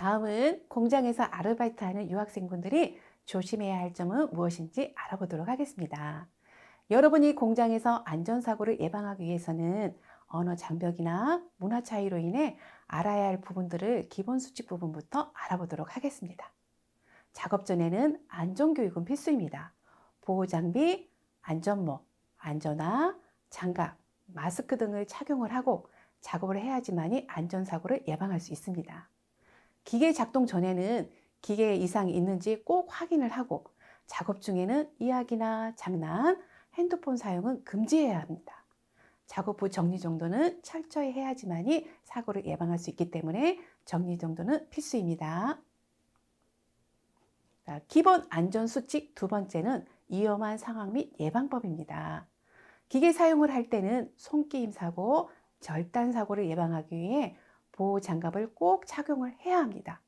다음은 공장에서 아르바이트하는 유학생분들이 조심해야 할 점은 무엇인지 알아보도록 하겠습니다. 여러분이 공장에서 안전사고를 예방하기 위해서는 언어 장벽이나 문화 차이로 인해 알아야 할 부분들을 기본 수칙 부분부터 알아보도록 하겠습니다. 작업 전에는 안전교육은 필수입니다. 보호장비, 안전모, 안전화, 장갑, 마스크 등을 착용을 하고 작업을 해야지만이 안전사고를 예방할 수 있습니다. 기계 작동 전에는 기계에 이상이 있는지 꼭 확인을 하고 작업 중에는 이야기나 장난, 핸드폰 사용은 금지해야 합니다. 작업 후 정리정돈은 철저히 해야지만이 사고를 예방할 수 있기 때문에 정리정돈은 필수입니다. 기본 안전수칙 두 번째는 위험한 상황 및 예방법입니다. 기계 사용을 할 때는 손끼임 사고, 절단 사고를 예방하기 위해 보호 장갑을 꼭 착용을 해야 합니다.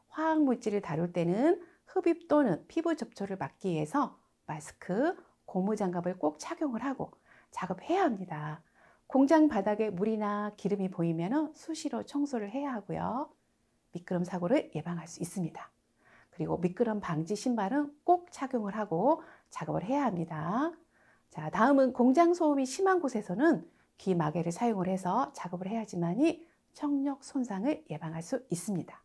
화학 물질을 다룰 때는 흡입 또는 피부 접촉을 막기 위해서 마스크, 고무 장갑을 꼭 착용을 하고 작업해야 합니다. 공장 바닥에 물이나 기름이 보이면 수시로 청소를 해야 하고요. 미끄럼 사고를 예방할 수 있습니다. 그리고 미끄럼 방지 신발은 꼭 착용을 하고 작업을 해야 합니다. 자, 다음은 공장 소음이 심한 곳에서는 귀 마개를 사용을 해서 작업을 해야지만이 청력 손상을 예방할 수 있습니다.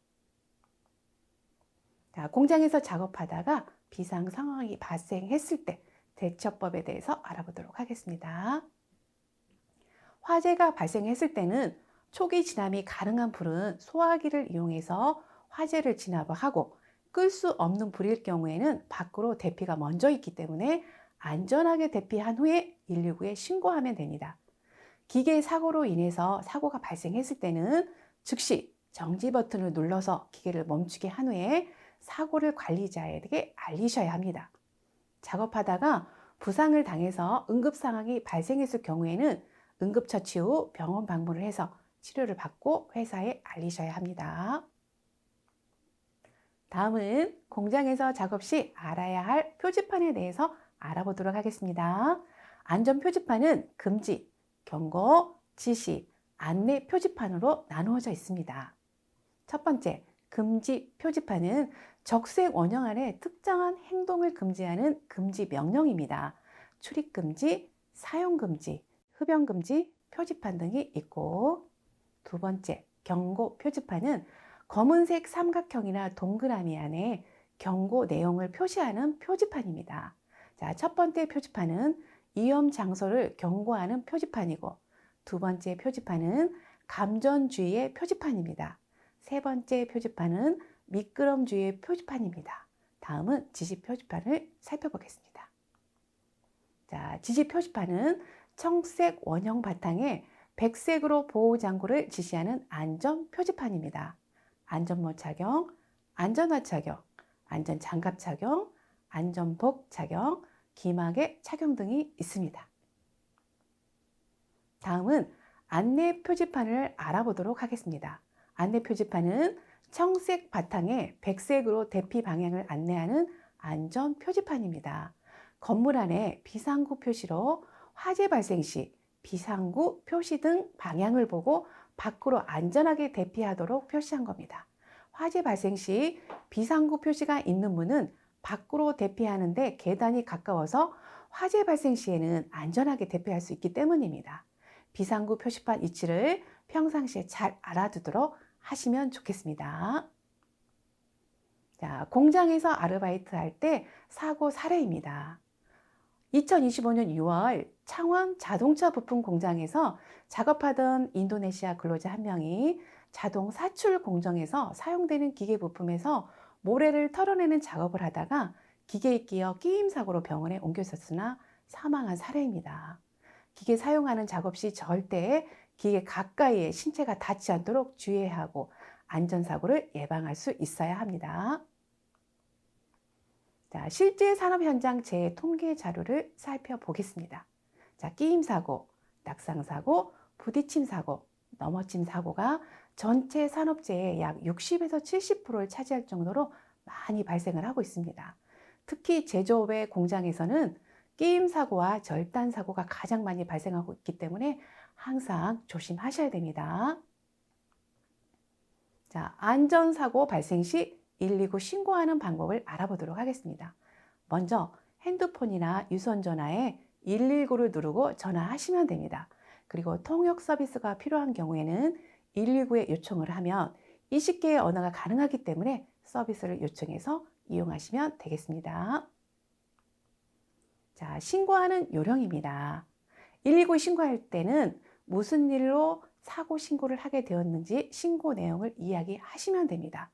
자, 공장에서 작업하다가 비상 상황이 발생했을 때 대처법에 대해서 알아보도록 하겠습니다. 화재가 발생했을 때는 초기 진압이 가능한 불은 소화기를 이용해서 화재를 진압하고 끌 수 없는 불일 경우에는 밖으로 대피가 먼저 있기 때문에 안전하게 대피한 후에 119에 신고하면 됩니다. 기계 사고로 인해서 사고가 발생했을 때는 즉시 정지 버튼을 눌러서 기계를 멈추게 한 후에 사고를 관리자에게 알리셔야 합니다. 작업하다가 부상을 당해서 응급 상황이 발생했을 경우에는 응급처치 후 병원 방문을 해서 치료를 받고 회사에 알리셔야 합니다. 다음은 공장에서 작업 시 알아야 할 표지판에 대해서 알아보도록 하겠습니다. 안전 표지판은 금지, 경고, 지시, 안내 표지판으로 나누어져 있습니다. 첫 번째, 금지 표지판은 적색 원형 안에 특정한 행동을 금지하는 금지 명령입니다. 출입 금지, 사용 금지, 흡연 금지 표지판 등이 있고, 두 번째, 경고 표지판은 검은색 삼각형이나 동그라미 안에 경고 내용을 표시하는 표지판입니다. 자, 첫 번째 표지판은 위험 장소를 경고하는 표지판이고, 두 번째 표지판은 감전주의의 표지판입니다. 세 번째 표지판은 미끄럼주의의 표지판입니다. 다음은 지시 표지판을 살펴보겠습니다. 자, 지시 표지판은 청색 원형 바탕에 백색으로 보호장구를 지시하는 안전 표지판입니다. 안전모 착용, 안전화 착용, 안전장갑 착용, 안전복 착용, 기막의 착용 등이 있습니다. 다음은 안내 표지판을 알아보도록 하겠습니다. 안내 표지판은 청색 바탕에 백색으로 대피 방향을 안내하는 안전 표지판입니다. 건물 안에 비상구 표시로 화재 발생 시 비상구 표시 등 방향을 보고 밖으로 안전하게 대피하도록 표시한 겁니다. 화재 발생 시 비상구 표시가 있는 문은 밖으로 대피하는데 계단이 가까워서 화재 발생 시에는 안전하게 대피할 수 있기 때문입니다. 비상구 표시판 위치를 평상시에 잘 알아두도록 하시면 좋겠습니다. 자, 공장에서 아르바이트 할 때 사고 사례입니다. 2025년 6월 창원 자동차 부품 공장에서 작업하던 인도네시아 근로자 한 명이 자동 사출 공정에서 사용되는 기계 부품에서 모래를 털어내는 작업을 하다가 기계에 끼어 끼임 사고로 병원에 옮겨졌으나 사망한 사례입니다. 기계 사용하는 작업 시 절대 기계 가까이에 신체가 닿지 않도록 주의해야 하고 안전사고를 예방할 수 있어야 합니다. 자, 실제 산업 현장 재해 통계 자료를 살펴보겠습니다. 자, 끼임 사고, 낙상 사고, 부딪힘 사고, 넘어짐 사고가 전체 산업재해의 약 60에서 70%를 차지할 정도로 많이 발생을 하고 있습니다. 특히 제조업의 공장에서는 끼임 사고와 절단 사고가 가장 많이 발생하고 있기 때문에 항상 조심하셔야 됩니다. 자, 안전사고 발생 시 119 신고하는 방법을 알아보도록 하겠습니다. 먼저 핸드폰이나 유선전화에 119를 누르고 전화하시면 됩니다. 그리고 통역 서비스가 필요한 경우에는 119에 요청을 하면 20개의 언어가 가능하기 때문에 서비스를 요청해서 이용하시면 되겠습니다. 자, 신고하는 요령입니다. 119 신고할 때는 무슨 일로 사고 신고를 하게 되었는지 신고 내용을 이야기하시면 됩니다.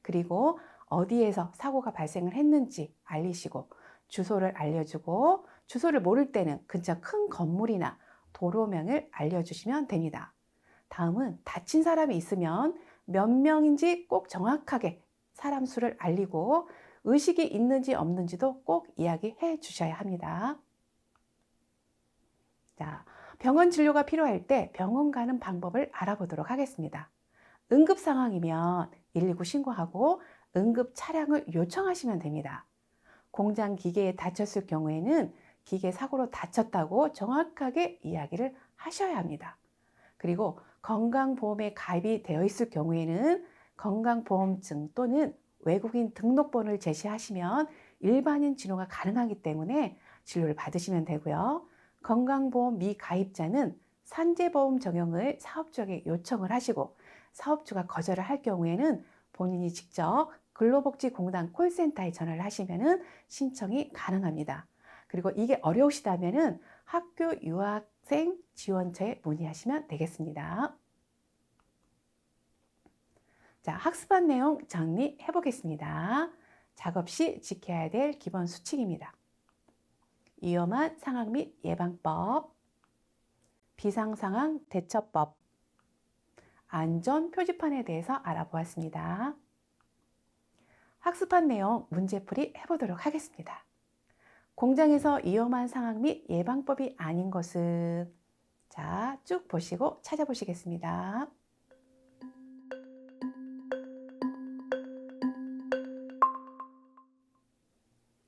그리고 어디에서 사고가 발생을 했는지 알리시고 주소를 알려주고 주소를 모를 때는 근처 큰 건물이나 도로명을 알려주시면 됩니다. 다음은 다친 사람이 있으면 몇 명인지 꼭 정확하게 사람 수를 알리고 의식이 있는지 없는지도 꼭 이야기해 주셔야 합니다. 자, 병원 진료가 필요할 때 병원 가는 방법을 알아보도록 하겠습니다. 응급 상황이면 119 신고하고 응급 차량을 요청하시면 됩니다. 공장 기계에 다쳤을 경우에는 기계 사고로 다쳤다고 정확하게 이야기를 하셔야 합니다. 그리고 건강보험에 가입이 되어 있을 경우에는 건강보험증 또는 외국인 등록번호를 제시하시면 일반인 진료가 가능하기 때문에 진료를 받으시면 되고요. 건강보험 미가입자는 산재보험 적용을 사업주에게 요청을 하시고 사업주가 거절을 할 경우에는 본인이 직접 근로복지공단 콜센터에 전화를 하시면 신청이 가능합니다. 그리고 이게 어려우시다면 학교 유학생 지원처에 문의하시면 되겠습니다. 자, 학습한 내용 정리해 보겠습니다. 작업 시 지켜야 될 기본 수칙입니다. 위험한 상황 및 예방법, 비상상황 대처법, 안전 표지판에 대해서 알아보았습니다. 학습한 내용 문제풀이 해보도록 하겠습니다. 공장에서 위험한 상황 및 예방법이 아닌 것은 자, 쭉 보시고 찾아보시겠습니다.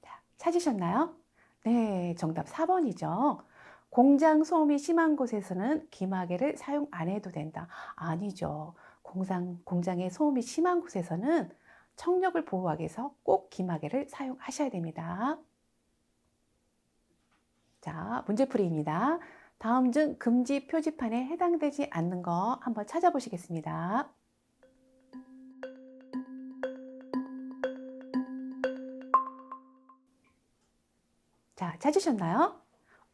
자, 찾으셨나요? 네, 정답 4번이죠. 공장 소음이 심한 곳에서는 기마개를 사용 안 해도 된다. 아니죠. 공장의 소음이 심한 곳에서는 청력을 보호하기 위해서 꼭 기마개를 사용하셔야 됩니다. 자, 문제풀이입니다. 다음 중 금지 표지판에 해당되지 않는 거 한번 찾아보시겠습니다. 자, 찾으셨나요?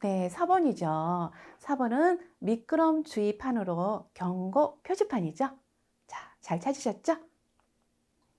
네, 4번이죠. 4번은 미끄럼 주의판으로 경고 표지판이죠. 자, 잘 찾으셨죠?